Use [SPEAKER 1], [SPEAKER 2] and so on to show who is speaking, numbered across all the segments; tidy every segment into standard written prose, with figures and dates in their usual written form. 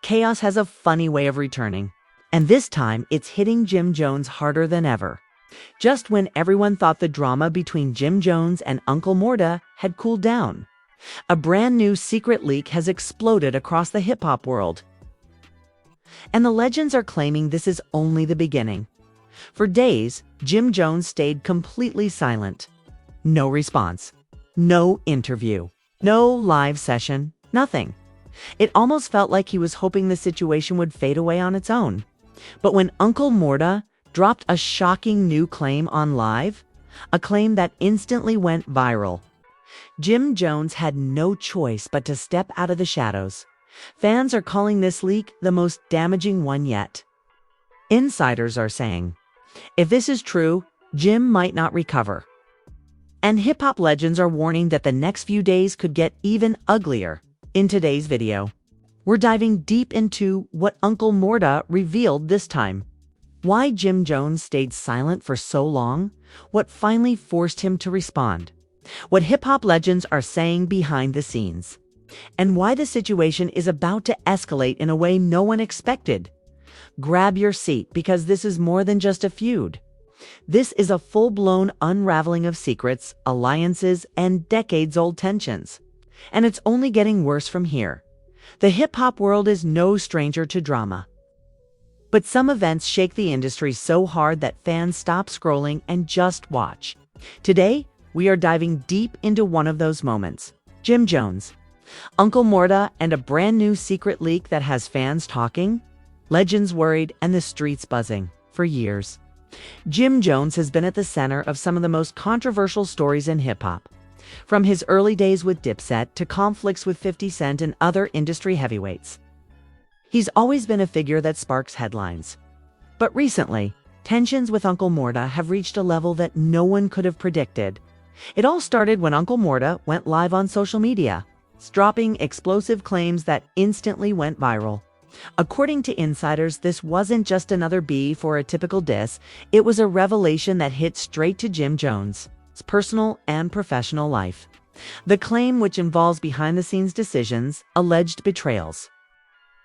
[SPEAKER 1] chaos has a funny way of returning. And this time, it's hitting Jim Jones harder than ever. Just when everyone thought the drama between Jim Jones and Uncle Murda had cooled down, a brand new secret leak has exploded across the hip-hop world. And the legends are claiming this is only the beginning. For days, Jim Jones stayed completely silent. No response. No interview. No live session. Nothing. It almost felt like he was hoping the situation would fade away on its own. But when Uncle Murda dropped a shocking new claim on live, a claim that instantly went viral, Jim Jones had no choice but to step out of the shadows. Fans are calling this leak the most damaging one yet. Insiders are saying, if this is true, Jim might not recover. And hip-hop legends are warning that the next few days could get even uglier. In today's video, we're diving deep into what Uncle Murda revealed this time. Why Jim Jones stayed silent for so long, what finally forced him to respond, what hip-hop legends are saying behind the scenes, and why the situation is about to escalate in a way no one expected. Grab your seat because this is more than just a feud. This is a full-blown unraveling of secrets, alliances, and decades-old tensions. And it's only getting worse from here. The hip-hop world is no stranger to drama. But some events shake the industry so hard that fans stop scrolling and just watch. Today, we are diving deep into one of those moments. Jim Jones, Uncle Murda, and a brand new secret leak that has fans talking, legends worried, and the streets buzzing for years. Jim Jones has been at the center of some of the most controversial stories in hip-hop. From his early days with Dipset to conflicts with 50 Cent and other industry heavyweights, he's always been a figure that sparks headlines. But recently, tensions with Uncle Murda have reached a level that no one could have predicted. It all started when Uncle Murda went live on social media, dropping explosive claims that instantly went viral. According to insiders, this wasn't just another beef or a typical diss, it was a revelation that hit straight to Jim Jones' personal and professional life. The claim, which involves behind-the-scenes decisions, alleged betrayals,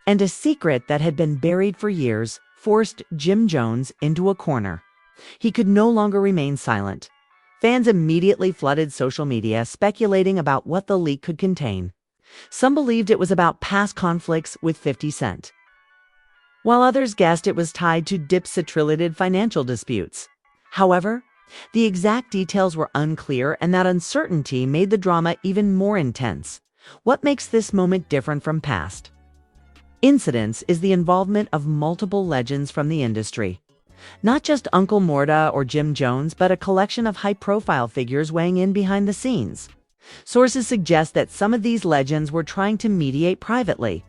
[SPEAKER 1] and a secret that had been buried for years, forced Jim Jones into a corner. He could no longer remain silent. Fans immediately flooded social media, speculating about what the leak could contain. Some believed it was about past conflicts with 50 Cent, while others guessed it was tied to Dipset-related financial disputes. However, the exact details were unclear, and that uncertainty made the drama even more intense. What makes this moment different from past incidents is the involvement of multiple legends from the industry. Not just Uncle Murda or Jim Jones, but a collection of high-profile figures weighing in behind the scenes. Sources suggest that some of these legends were trying to mediate privately.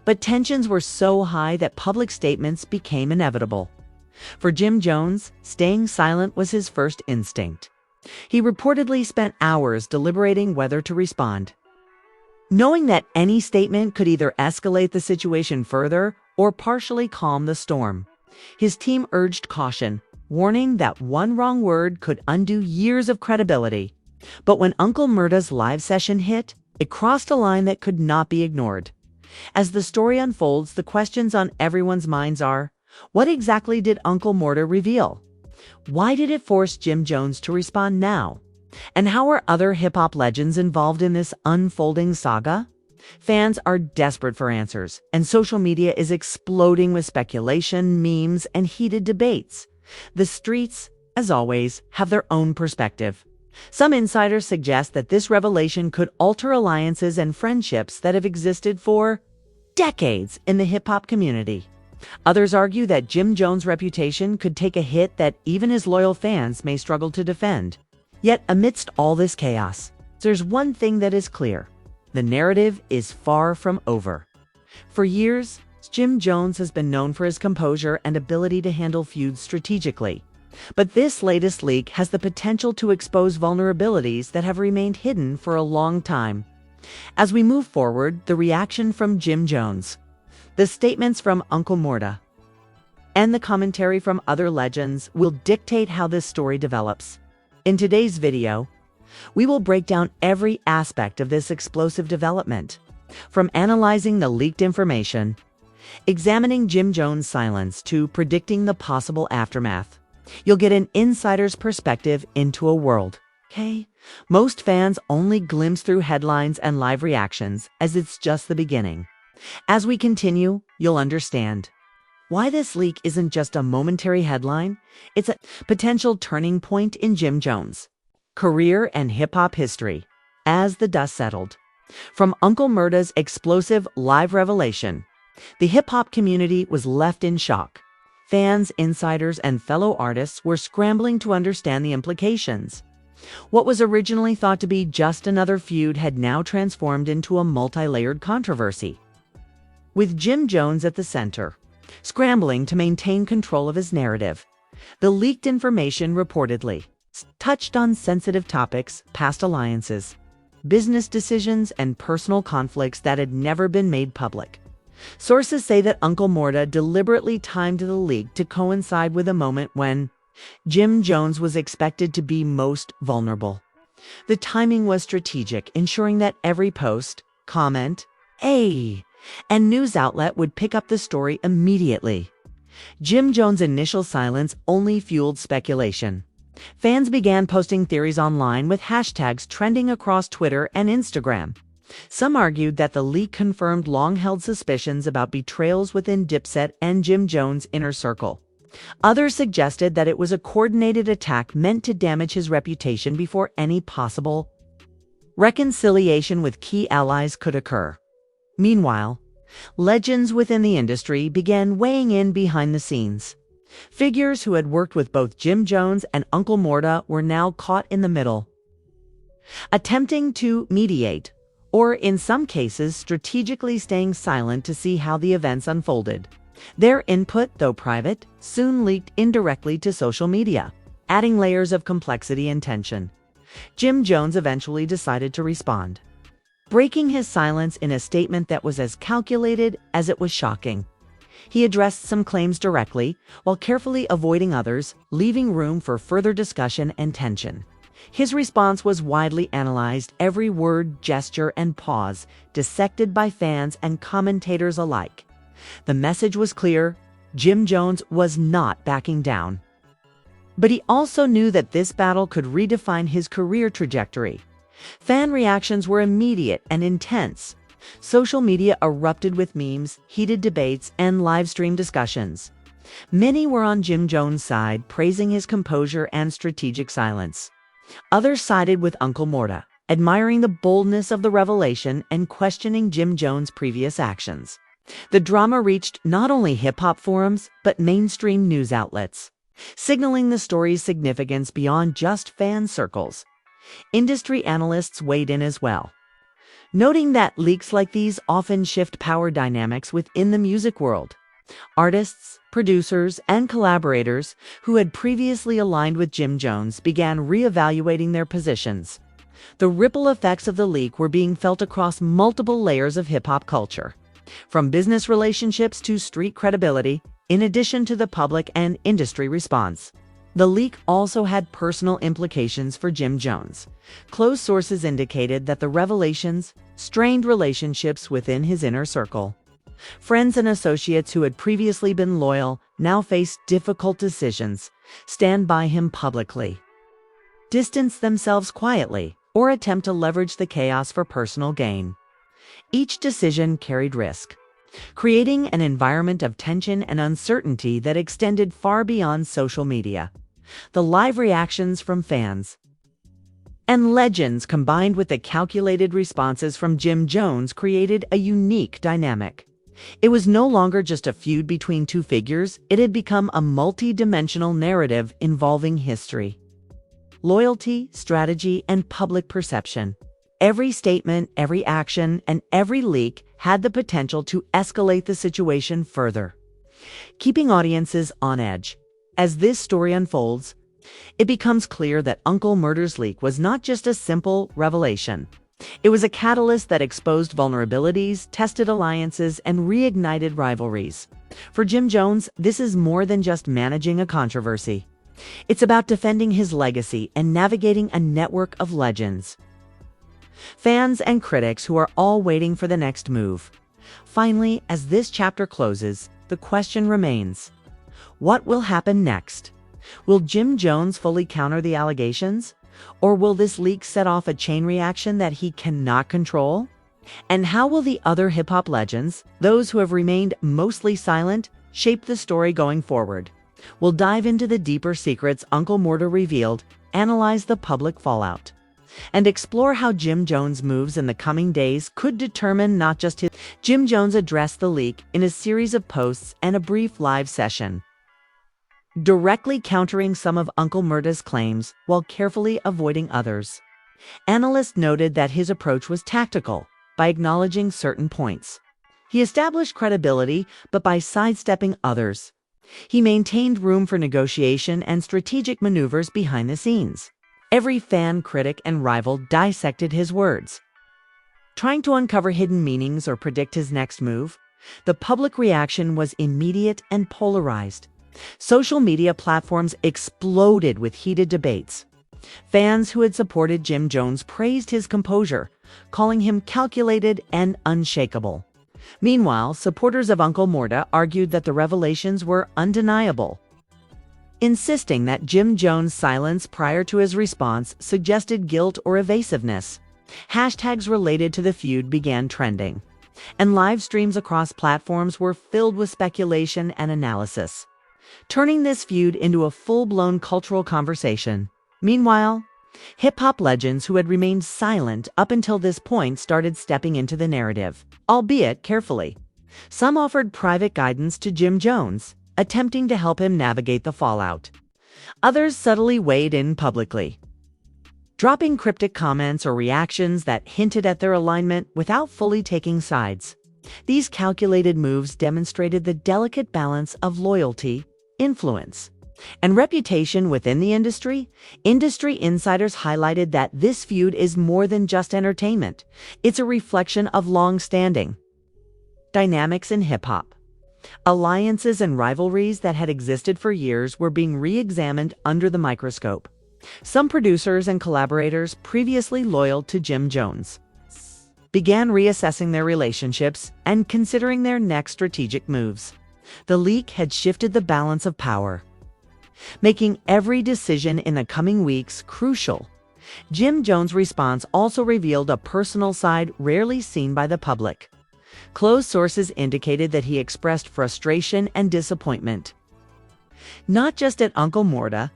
[SPEAKER 1] But tensions were so high that public statements became inevitable. For Jim Jones, staying silent was his first instinct. He reportedly spent hours deliberating whether to respond, knowing that any statement could either escalate the situation further or partially calm the storm. His team urged caution, warning that one wrong word could undo years of credibility. But when Uncle Murda's live session hit, it crossed a line that could not be ignored. As the story unfolds, the questions on everyone's minds are, what exactly did Uncle Murda reveal? Why did it force Jim Jones to respond now? And how are other hip-hop legends involved in this unfolding saga? Fans are desperate for answers, and social media is exploding with speculation, memes, and heated debates. The streets, as always, have their own perspective. Some insiders suggest that this revelation could alter alliances and friendships that have existed for decades in the hip-hop community. Others argue that Jim Jones' reputation could take a hit that even his loyal fans may struggle to defend. Yet, amidst all this chaos, there's one thing that is clear. The narrative is far from over. For years, Jim Jones has been known for his composure and ability to handle feuds strategically. But this latest leak has the potential to expose vulnerabilities that have remained hidden for a long time. As we move forward, the reaction from Jim Jones, the statements from Uncle Murda, and the commentary from other legends will dictate how this story develops. In today's video, we will break down every aspect of this explosive development. From analyzing the leaked information, examining Jim Jones' silence, to predicting the possible aftermath, you'll get an insider's perspective into a world, most fans only glimpse through headlines and live reactions, as it's just the beginning. As we continue, you'll understand why this leak isn't just a momentary headline, it's a potential turning point in Jim Jones' career and hip-hop history. As the dust settled from Uncle Murda's explosive live revelation, the hip-hop community was left in shock. Fans, insiders, and fellow artists were scrambling to understand the implications. What was originally thought to be just another feud had now transformed into a multi-layered controversy, with Jim Jones at the center, scrambling to maintain control of his narrative. The leaked information reportedly touched on sensitive topics, past alliances, business decisions, and personal conflicts that had never been made public. Sources say that Uncle Murda deliberately timed the leak to coincide with a moment when Jim Jones was expected to be most vulnerable. The timing was strategic, ensuring that every post, comment, and news outlet would pick up the story immediately. Jim Jones' initial silence only fueled speculation. Fans began posting theories online, with hashtags trending across Twitter and Instagram. Some argued that the leak confirmed long-held suspicions about betrayals within Dipset and Jim Jones' inner circle. Others suggested that it was a coordinated attack meant to damage his reputation before any possible reconciliation with key allies could occur. Meanwhile, legends within the industry began weighing in behind the scenes. Figures who had worked with both Jim Jones and Uncle Murda were now caught in the middle, attempting to mediate, or in some cases strategically staying silent to see how the events unfolded. Their input, though private, soon leaked indirectly to social media, adding layers of complexity and tension. Jim Jones eventually decided to respond, breaking his silence in a statement that was as calculated as it was shocking. He addressed some claims directly, while carefully avoiding others, leaving room for further discussion and tension. His response was widely analyzed, every word, gesture, and pause dissected by fans and commentators alike. The message was clear: Jim Jones was not backing down. But he also knew that this battle could redefine his career trajectory. Fan reactions were immediate and intense. Social media erupted with memes, heated debates, and live-stream discussions. Many were on Jim Jones' side, praising his composure and strategic silence. Others sided with Uncle Murda, admiring the boldness of the revelation and questioning Jim Jones' previous actions. The drama reached not only hip-hop forums, but mainstream news outlets, signaling the story's significance beyond just fan circles. Industry analysts weighed in as well, noting that leaks like these often shift power dynamics within the music world. Artists, producers, and collaborators who had previously aligned with Jim Jones began reevaluating their positions. The ripple effects of the leak were being felt across multiple layers of hip-hop culture, from business relationships to street credibility, in addition to the public and industry response. The leak also had personal implications for Jim Jones. Close sources indicated that the revelations strained relationships within his inner circle. Friends and associates who had previously been loyal now faced difficult decisions: stand by him publicly, distance themselves quietly, or attempt to leverage the chaos for personal gain. Each decision carried risk, creating an environment of tension and uncertainty that extended far beyond social media. The live reactions from fans and legends, combined with the calculated responses from Jim Jones, created a unique dynamic. It was no longer just a feud between two figures, it had become a multi-dimensional narrative involving history, loyalty, strategy, and public perception. Every statement, every action, and every leak had the potential to escalate the situation further, keeping audiences on edge. As this story unfolds, it becomes clear that Uncle Murda's leak was not just a simple revelation. It was a catalyst that exposed vulnerabilities, tested alliances, and reignited rivalries. For Jim Jones, this is more than just managing a controversy. It's about defending his legacy and navigating a network of legends fans and critics who are all waiting for the next move. Finally, as this chapter closes, the question remains: what will happen next? Will Jim Jones fully counter the allegations? Or will this leak set off a chain reaction that he cannot control? And how will the other hip-hop legends, those who have remained mostly silent, shape the story going forward? We'll dive into the deeper secrets Uncle Murda revealed, analyze the public fallout, and explore how Jim Jones' moves in the coming days could determine not just his. Jim Jones addressed the leak in a series of posts and a brief live session, directly countering some of Uncle Murda's claims while carefully avoiding others. Analysts noted that his approach was tactical, by acknowledging certain points. He established credibility, but by sidestepping others. He maintained room for negotiation and strategic maneuvers behind the scenes. Every fan, critic, and rival dissected his words, trying to uncover hidden meanings or predict his next move. The public reaction was immediate and polarized. Social media platforms exploded with heated debates. Fans who had supported Jim Jones praised his composure, calling him calculated and unshakable. Meanwhile, supporters of Uncle Murda argued that the revelations were undeniable, insisting that Jim Jones' silence prior to his response suggested guilt or evasiveness. Hashtags related to the feud began trending, and live streams across platforms were filled with speculation and analysis, turning this feud into a full-blown cultural conversation. Meanwhile, hip-hop legends who had remained silent up until this point started stepping into the narrative, albeit carefully. Some offered private guidance to Jim Jones, attempting to help him navigate the fallout. Others subtly weighed in publicly, dropping cryptic comments or reactions that hinted at their alignment without fully taking sides. These calculated moves demonstrated the delicate balance of loyalty, influence, and reputation within the industry. Industry insiders highlighted that this feud is more than just entertainment. It's a reflection of long-standing dynamics in hip-hop. Alliances and rivalries that had existed for years were being re-examined under the microscope. Some producers and collaborators previously loyal to Jim Jones began reassessing their relationships and considering their next strategic moves. The leak had shifted the balance of power, making every decision in the coming weeks crucial. Jim Jones' response also revealed a personal side rarely seen by the public. Close sources indicated that he expressed frustration and disappointment, not just at Uncle Murda,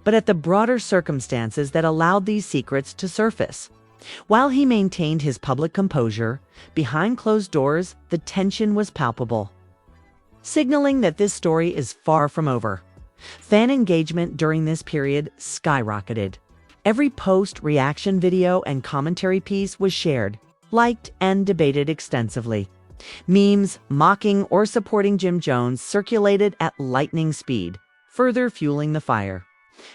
[SPEAKER 1] but at the broader circumstances that allowed these secrets to surface. While he maintained his public composure, behind closed doors, the tension was palpable, signaling that this story is far from over. Fan engagement during this period skyrocketed. Every post, reaction video, and commentary piece was shared, liked, and debated extensively. Memes mocking or supporting Jim Jones circulated at lightning speed, further fueling the fire.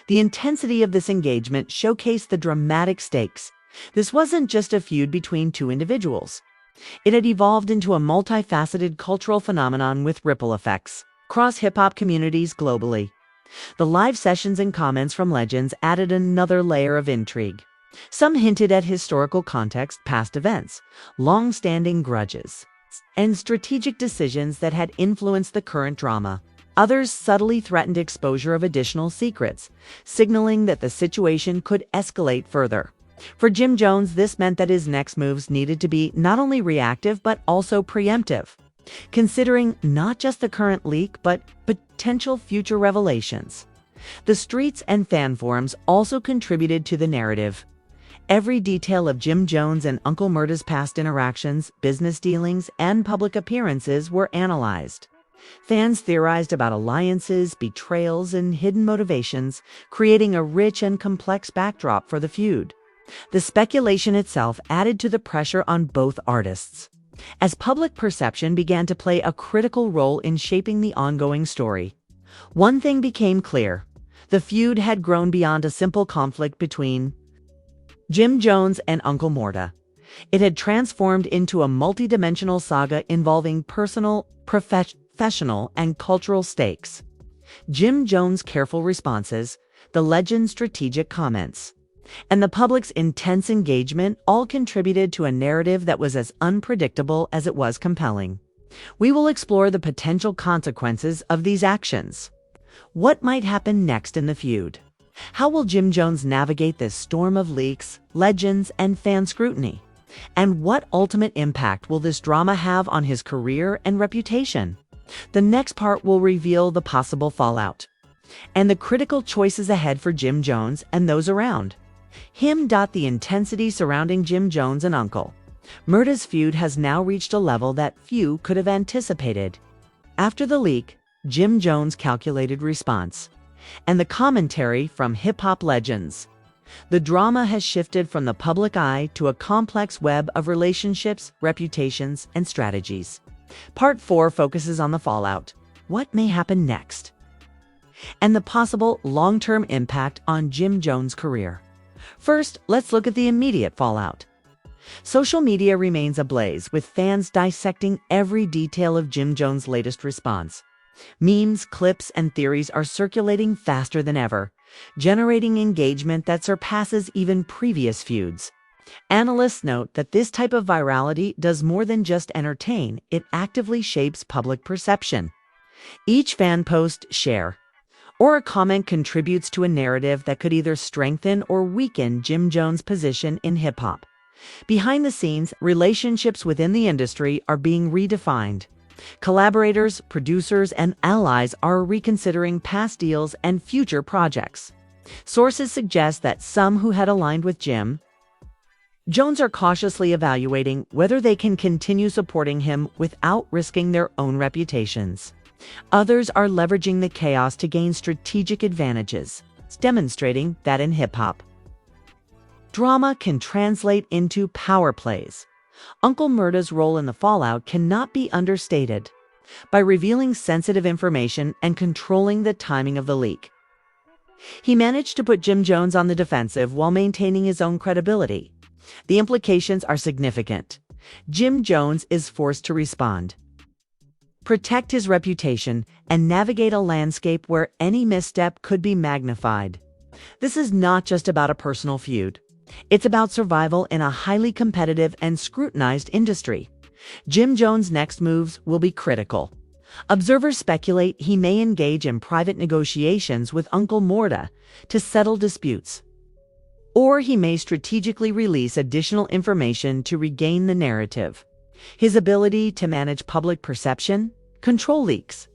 [SPEAKER 1] The intensity of this engagement showcased the dramatic stakes. This wasn't just a feud between two individuals. It had evolved into a multifaceted cultural phenomenon with ripple effects across hip-hop communities globally. The live sessions and comments from legends added another layer of intrigue. Some hinted at historical context, past events, long-standing grudges, and strategic decisions that had influenced the current drama. Others subtly threatened exposure of additional secrets, signaling that the situation could escalate further. For Jim Jones, this meant that his next moves needed to be not only reactive but also preemptive, considering not just the current leak but potential future revelations. The streets and fan forums also contributed to the narrative. Every detail of Jim Jones and Uncle Murda's past interactions, business dealings, and public appearances were analyzed. Fans theorized about alliances, betrayals, and hidden motivations, creating a rich and complex backdrop for the feud. The speculation itself added to the pressure on both artists, as public perception began to play a critical role in shaping the ongoing story. One thing became clear: the feud had grown beyond a simple conflict between Jim Jones and Uncle Murda. It had transformed into a multidimensional saga involving personal, professional, and cultural stakes. Jim Jones' careful responses, the legend's strategic comments, and the public's intense engagement all contributed to a narrative that was as unpredictable as it was compelling. We will explore the potential consequences of these actions. What might happen next in the feud? How will Jim Jones navigate this storm of leaks, legends, and fan scrutiny? And what ultimate impact will this drama have on his career and reputation? The next part will reveal the possible fallout and the critical choices ahead for Jim Jones and those around him. The intensity surrounding Jim Jones and Uncle Murda's feud has now reached a level that few could have anticipated. After the leak, Jim Jones' calculated response, and the commentary from hip-hop legends, the drama has shifted from the public eye to a complex web of relationships, reputations, and strategies. Part 4 focuses on the fallout, what may happen next, and the possible long-term impact on Jim Jones' career. First, let's look at the immediate fallout. Social media remains ablaze, with fans dissecting every detail of Jim Jones' latest response. Memes, clips, and theories are circulating faster than ever, generating engagement that surpasses even previous feuds. Analysts note that this type of virality does more than just entertain, it actively shapes public perception. Each fan post, share, or a comment contributes to a narrative that could either strengthen or weaken Jim Jones' position in hip-hop. Behind the scenes, relationships within the industry are being redefined. Collaborators, producers, and allies are reconsidering past deals and future projects. Sources suggest that some who had aligned with Jim Jones are cautiously evaluating whether they can continue supporting him without risking their own reputations. Others are leveraging the chaos to gain strategic advantages, demonstrating that in hip-hop, drama can translate into power plays. Uncle Murda's role in the fallout cannot be understated. By revealing sensitive information and controlling the timing of the leak, he managed to put Jim Jones on the defensive while maintaining his own credibility. The implications are significant. Jim Jones is forced to respond, protect his reputation, and navigate a landscape where any misstep could be magnified. This is not just about a personal feud. It's about survival in a highly competitive and scrutinized industry. Jim Jones' next moves will be critical. Observers speculate he may engage in private negotiations with Uncle Murda to settle disputes, or he may strategically release additional information to regain the narrative. His ability to manage public perception, control leaks,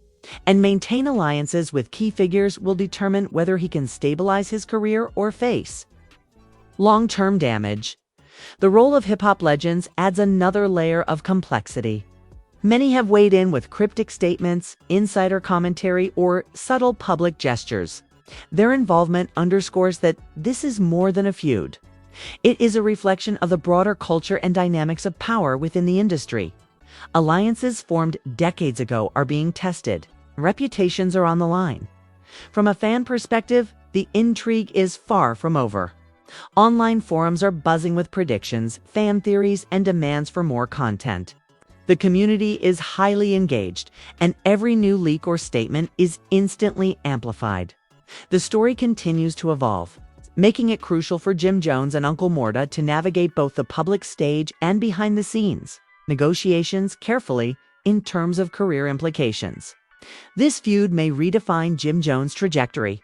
[SPEAKER 1] and maintain alliances with key figures will determine whether he can stabilize his career or face long-term damage. The role of hip-hop legends adds another layer of complexity. Many have weighed in with cryptic statements, insider commentary, or subtle public gestures. Their involvement underscores that this is more than a feud. It is a reflection of the broader culture and dynamics of power within the industry. Alliances formed decades ago are being tested. Reputations are on the line. From a fan perspective, the intrigue is far from over. Online forums are buzzing with predictions, fan theories, and demands for more content. The community is highly engaged, and every new leak or statement is instantly amplified. The story continues to evolve, making it crucial for Jim Jones and Uncle Murda to navigate both the public stage and behind the scenes negotiations carefully in terms of career implications. This feud may redefine Jim Jones' trajectory.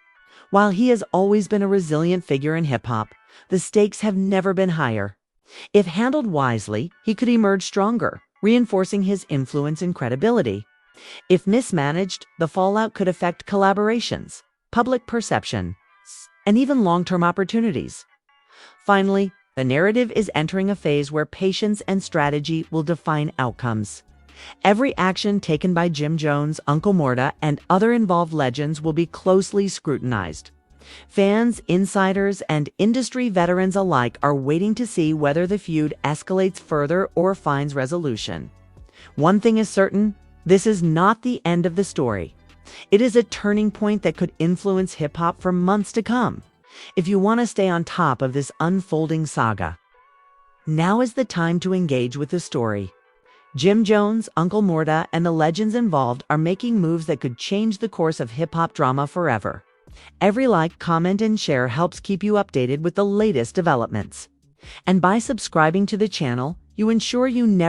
[SPEAKER 1] While he has always been a resilient figure in hip-hop, the stakes have never been higher. If handled wisely, he could emerge stronger, reinforcing his influence and credibility. If mismanaged, the fallout could affect collaborations, public perception, and even long-term opportunities. Finally, the narrative is entering a phase where patience and strategy will define outcomes. Every action taken by Jim Jones, Uncle Murda, and other involved legends will be closely scrutinized. Fans, insiders, and industry veterans alike are waiting to see whether the feud escalates further or finds resolution. One thing is certain, this is not the end of the story. It is a turning point that could influence hip-hop for months to come. If you want to stay on top of this unfolding saga, now is the time to engage with the story. Jim Jones, Uncle Murda, and the legends involved are making moves that could change the course of hip-hop drama forever. Every like, comment, and share helps keep you updated with the latest developments. And by subscribing to the channel, you ensure you never